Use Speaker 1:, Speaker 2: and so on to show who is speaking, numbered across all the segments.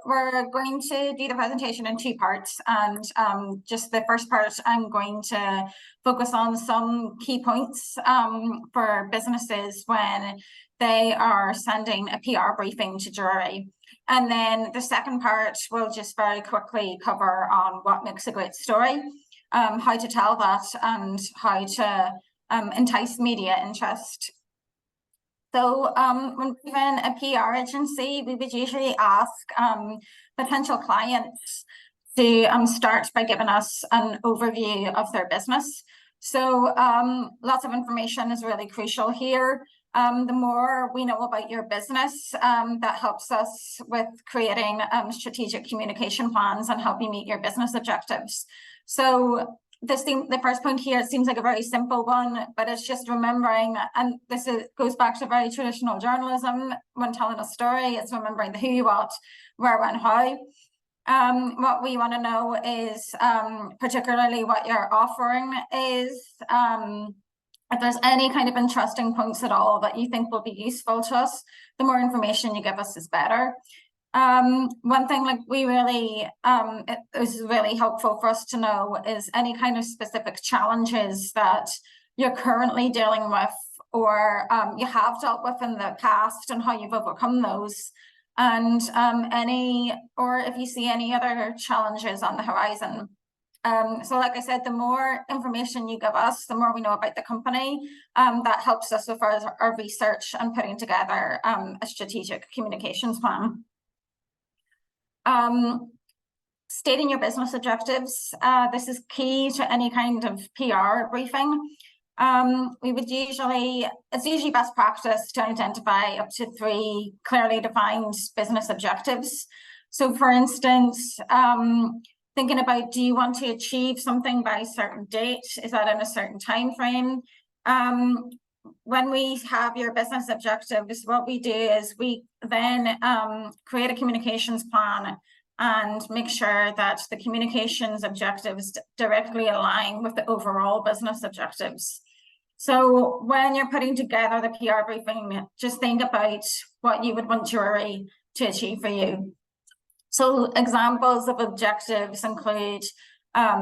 Speaker 1: we're going to do the presentation in two parts, and just the first part, I'm going to focus on some key points for businesses when they are sending a PR briefing to Drury. And then the second part will just very quickly cover on what makes a great story, how to tell that, and how to entice media interest. So when given a PR agency, we would usually ask potential clients to start by giving us an overview of their business. So lots of information is really crucial here. The more we know about your business, that helps us with creating strategic communication plans and help you meet your business objectives. So the first point here, it seems like a very simple one, but it's just remembering, and this goes back to very traditional journalism when telling a story. It's remembering the who, what, where, when, how. What we want to know is particularly what your offering is. If there's any kind of interesting points at all that you think will be useful to us, the more information you give us is better. One thing like we really, it is really helpful for us to know is any kind of specific challenges that you're currently dealing with, or you have dealt with in the past, and how you've overcome those. And or if you see any other challenges on the horizon. So like I said, the more information you give us, the more we know about the company. That helps us with our research and putting together a strategic communications plan. Stating your business objectives. This is key to any kind of PR briefing. It's usually best practice to identify up to 3 clearly defined business objectives. So for instance, thinking about, do you want to achieve something by a certain date? Is that in a certain time frame? When we have your business objectives, what we do is we then create a communications plan and make sure that the communications objectives directly align with the overall business objectives. So when you're putting together the PR briefing, just think about what you would want Drury to achieve for you. So examples of objectives include,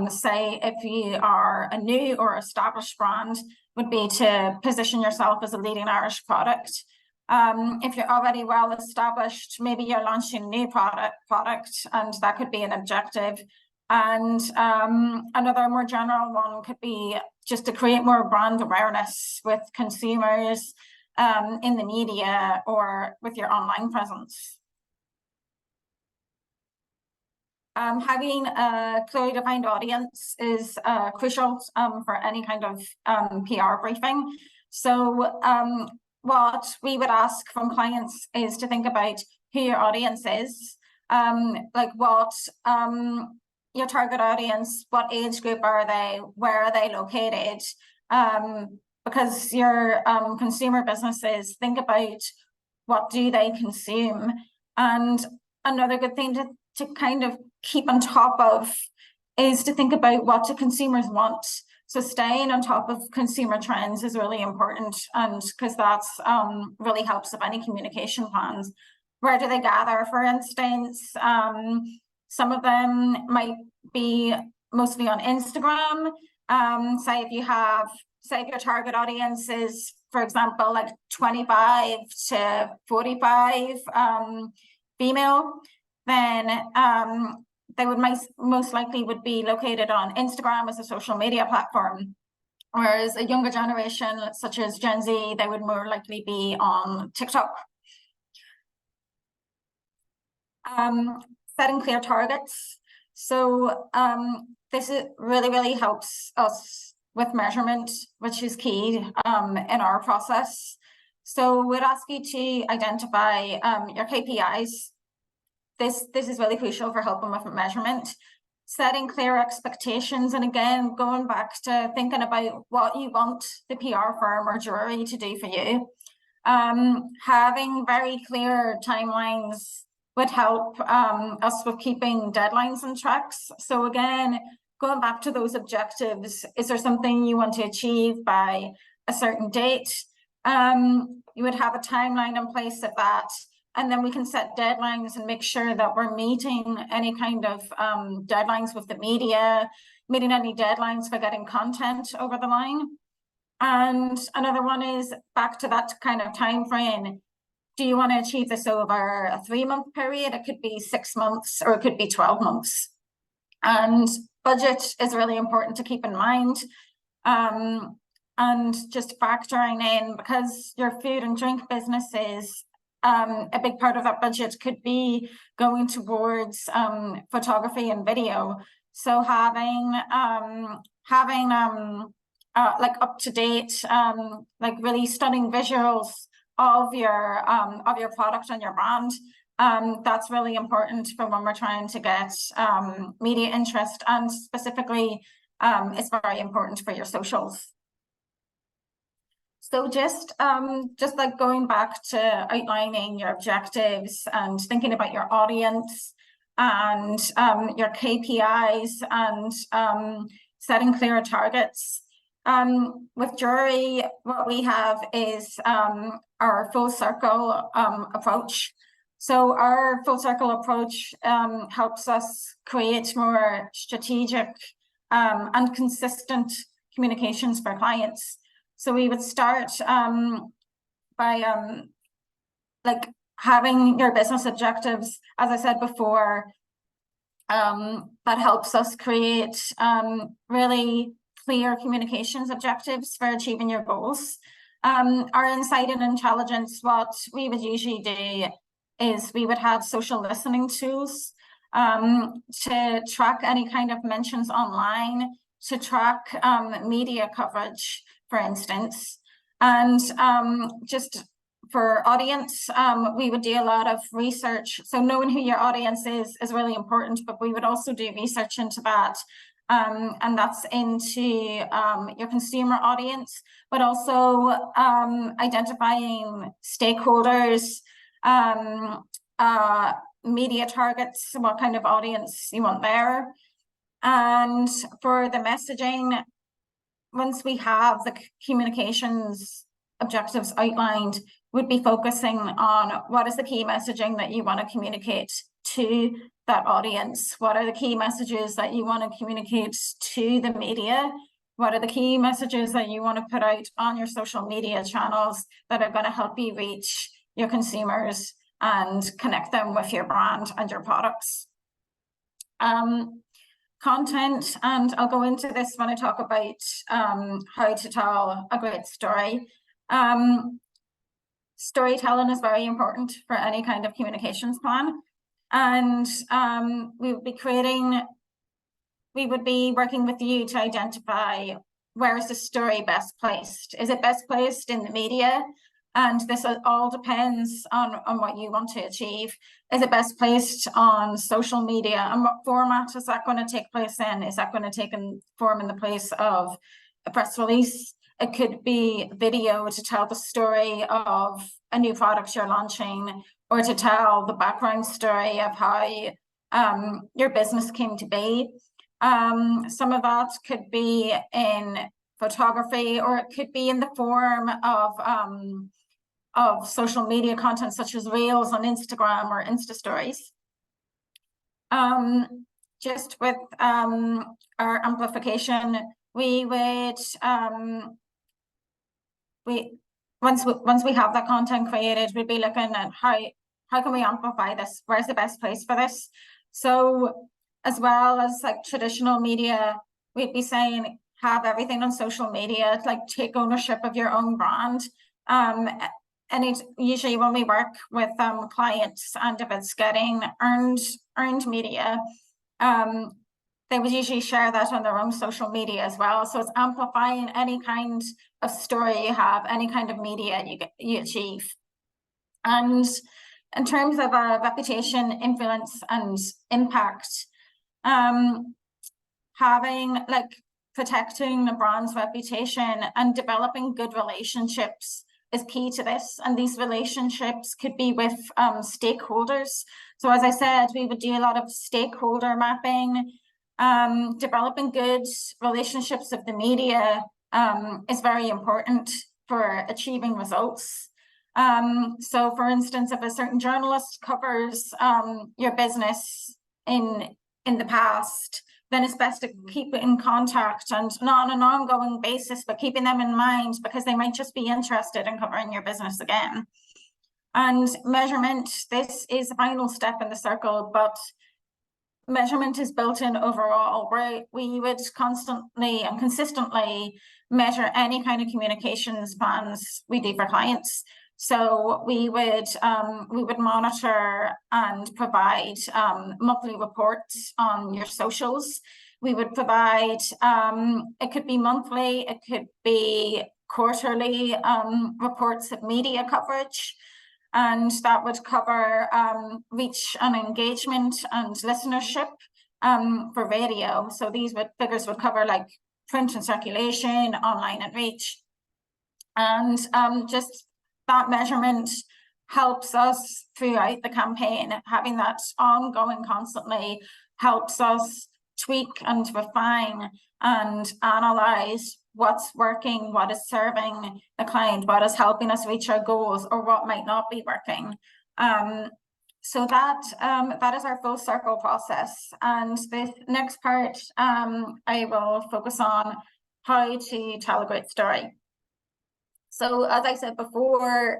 Speaker 1: say, if you are a new or established brand, would be to position yourself as a leading Irish product. If you're already well established, maybe you're launching a new product, and that could be an objective. And another more general one could be just to create more brand awareness with consumers in the media or with your online presence. Having a clearly defined audience is crucial for any kind of PR briefing. So what we would ask from clients is to think about who your audience is, like what your target audience, what age group are they, where are they located, because your consumer businesses, think about what do they consume. And another good thing to kind of keep on top of is to think about what do consumers want. So staying on top of consumer trends is really important, and because that's really helps with any communication plans. Where do they gather, for instance? Some of them might be mostly on Instagram. Say if your target audience is, for example, like 25 to 45 female, then they would most likely would be located on Instagram as a social media platform. Whereas a younger generation, such as Gen Z, they would more likely be on TikTok. Setting clear targets. So this really helps us with measurement, which is key in our process. So we'd ask you to identify your KPIs. This is really crucial for helping with measurement. Setting clear expectations, and again, going back to thinking about what you want the PR firm or Drury to do for you. Having very clear timelines would help us with keeping deadlines and tracks. So again, going back to those objectives, is there something you want to achieve by a certain date? You would have a timeline in place of that. and then we can set deadlines and make sure that we're meeting any kind of deadlines with the media, meeting any deadlines for getting content over the line. And another one is back to that kind of time frame. Do you want to achieve this over a 3-month period? It could be 6 months, or it could be 12 months. And budget is really important to keep in mind. And just factoring in, because your food and drink businesses, a big part of that budget could be going towards photography and video. So having like up-to-date, like really stunning visuals of your product and your brand, that's really important for when we're trying to get media interest, and specifically it's very important for your socials. So just like going back to outlining your objectives and thinking about your audience and your KPIs and setting clear targets. With Drury, what we have is our full circle approach. So our full circle approach helps us create more strategic and consistent communications for clients. So we would start by like having your business objectives, as I said before, that helps us create really clear communications objectives for achieving your goals. Our insight and intelligence, what we would usually do is we would have social listening tools to track any kind of mentions online, to track media coverage, for instance. And just for audience, we would do a lot of research. So knowing who your audience is really important, but we would also do research into that. And that's into your consumer audience, but also identifying stakeholders, media targets, what kind of audience you want there. And for the messaging, once we have the communications objectives outlined, we'd be focusing on what is the key messaging that you want to communicate to that audience. What are the key messages that you want to communicate to the media? What are the key messages that you want to put out on your social media channels that are going to help you reach your consumers and connect them with your brand and your products? Content, and I'll go into this when I talk about how to tell a great story. Storytelling is very important for any kind of communications plan. And we would be working with you to identify where is the story best placed. Is it best placed in the media? And this all depends on what you want to achieve. Is it best placed on social media? And what format is that going to take place in? Is that going to take form in the place of a press release? It could be video to tell the story of a new product you're launching, or to tell the background story of how your business came to be. Some of that could be in photography, or it could be in the form of social media content, such as Reels on Instagram or Insta Stories. Just with our amplification, we would once we have that content created, we'd be looking at how can we amplify this? Where's the best place for this? So as well as like traditional media, we'd be saying have everything on social media, like take ownership of your own brand. And it's usually when we work with clients, and if it's getting earned media, they would usually share that on their own social media as well. So it's amplifying any kind of story you have, any kind of media you achieve. And in terms of reputation, influence, and impact, having like protecting the brand's reputation and developing good relationships is key to this. And these relationships could be with stakeholders. So as I said, we would do a lot of stakeholder mapping. Developing good relationships with the media is very important for achieving results. So for instance, if a certain journalist covers your business in the past, then it's best to keep in contact, and not on an ongoing basis, but keeping them in mind, because they might just be interested in covering your business again. And measurement, this is the final step in the circle, but measurement is built in overall, where we would constantly and consistently measure any kind of communications plans we do for clients. So we would monitor and provide monthly reports on your socials. We would provide, it could be monthly, it could be quarterly reports of media coverage. And that would cover reach and engagement and listenership for radio. So these figures would cover like print and circulation, online and reach. And just that measurement helps us throughout the campaign. Having that ongoing constantly helps us tweak and refine and analyze what's working, what is serving the client, what is helping us reach our goals, or what might not be working. So that is our full circle process. And this next part, I will focus on how to tell a great story. So as I said before,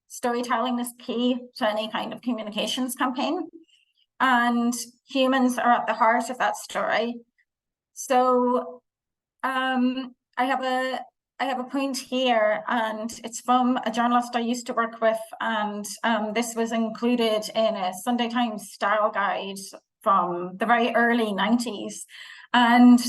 Speaker 1: storytelling is key to any kind of communications campaign, and humans are at the heart of that story. So I have a point here, and it's from a journalist I used to work with, and this was included in a Sunday Times style guide from the very early 90s. And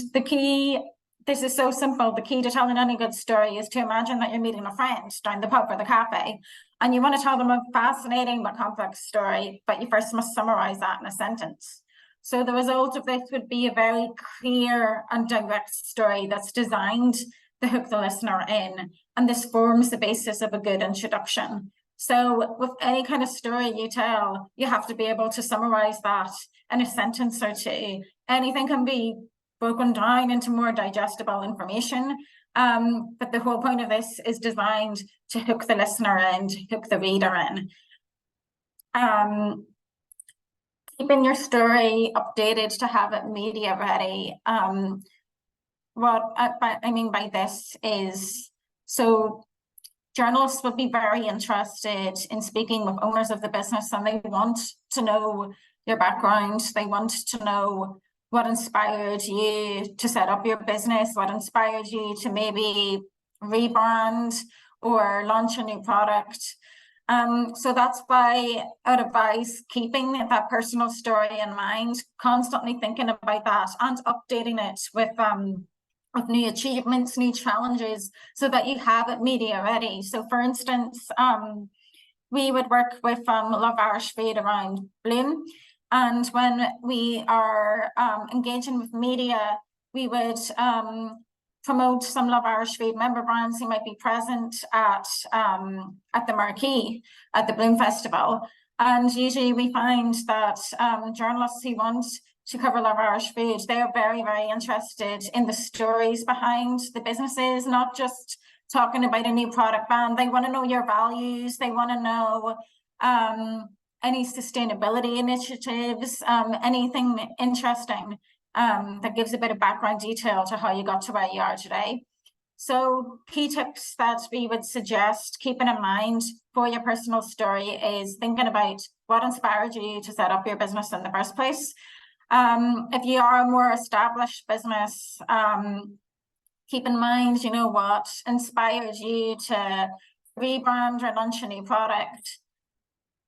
Speaker 1: this is so simple. The key to telling any good story is to imagine that you're meeting a friend down the pub or the cafe, and you want to tell them a fascinating but complex story, but you first must summarize that in a sentence. So the result of this would be a very clear and direct story that's designed to hook the listener in, and this forms the basis of a good introduction. So with any kind of story you tell, you have to be able to summarize that in a sentence or two. Anything can be broken down into more digestible information, but the whole point of this is designed to hook the listener in, to hook the reader in. Keeping your story updated to have it media ready. What I mean by this is, so journalists would be very interested in speaking with owners of the business, and they want to know your background. They want to know what inspired you to set up your business, what inspired you to maybe rebrand or launch a new product. So that's why I'd advise keeping that personal story in mind, constantly thinking about that and updating it with new achievements, new challenges, so that you have it media ready. So for instance, we would work with Love Irish Food around Bloom. And when we are engaging with media, we would promote some Love Irish Food member brands who might be present at the marquee at the Bloom Festival. And usually we find that journalists who want to cover Love Irish Food, they are very, very interested in the stories behind the businesses, not just talking about a new product ban. They want to know your values. They want to know any sustainability initiatives, anything interesting that gives a bit of background detail to how you got to where you are today. So key tips that we would suggest keeping in mind for your personal story is thinking about what inspired you to set up your business in the first place. If you are a more established business, keep in mind, you know, what inspired you to rebrand or launch a new product.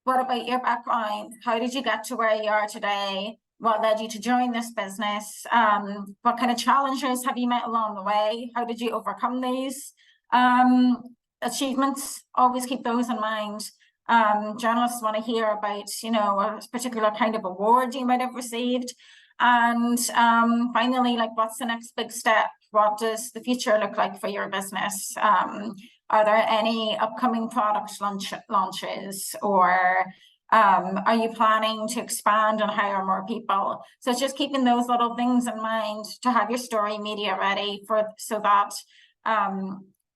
Speaker 1: What about your background? How did you get to where you are today? What led you to join this business? What kind of challenges have you met along the way? How did you overcome these? Achievements, always keep those in mind. Journalists want to hear about, you know, a particular kind of award you might have received. And finally, like, what's the next big step? What does the future look like for your business? Are there any upcoming product launches, or are you planning to expand and hire more people? So it's just keeping those little things in mind to have your story media ready so that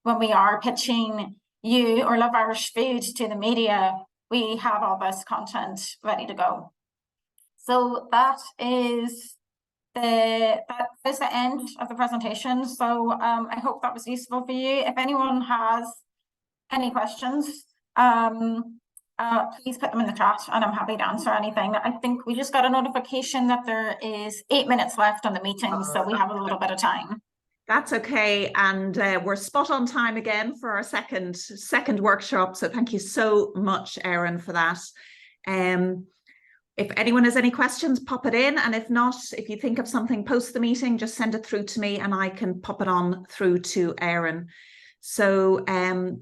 Speaker 1: when we are pitching you or love Irish food to the media, we have all this content ready to go. So that is the end of the presentation. So I hope that was useful for you. If anyone has any questions, please put them in the chat and I'm happy to answer anything. I think we just got a notification that there is 8 minutes left on the meeting, so we have a little bit of time.
Speaker 2: That's okay, and we're spot on time again for our second workshop. So thank you so much, Erin, for that. If anyone has any questions, pop it in, and if not, if you think of something post the meeting, just send it through to me and I can pop it on through to Erin. So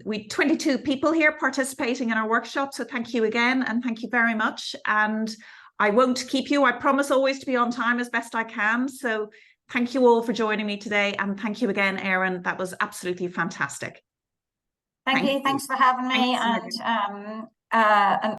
Speaker 2: we 22 people here participating in our workshop, so thank you again, and thank you very much. And I won't keep you, I promise always to be on time as best I can. So thank you all for joining me today, and thank you again, Erin. That was absolutely fantastic.
Speaker 1: Thank you. Thanks for having me. And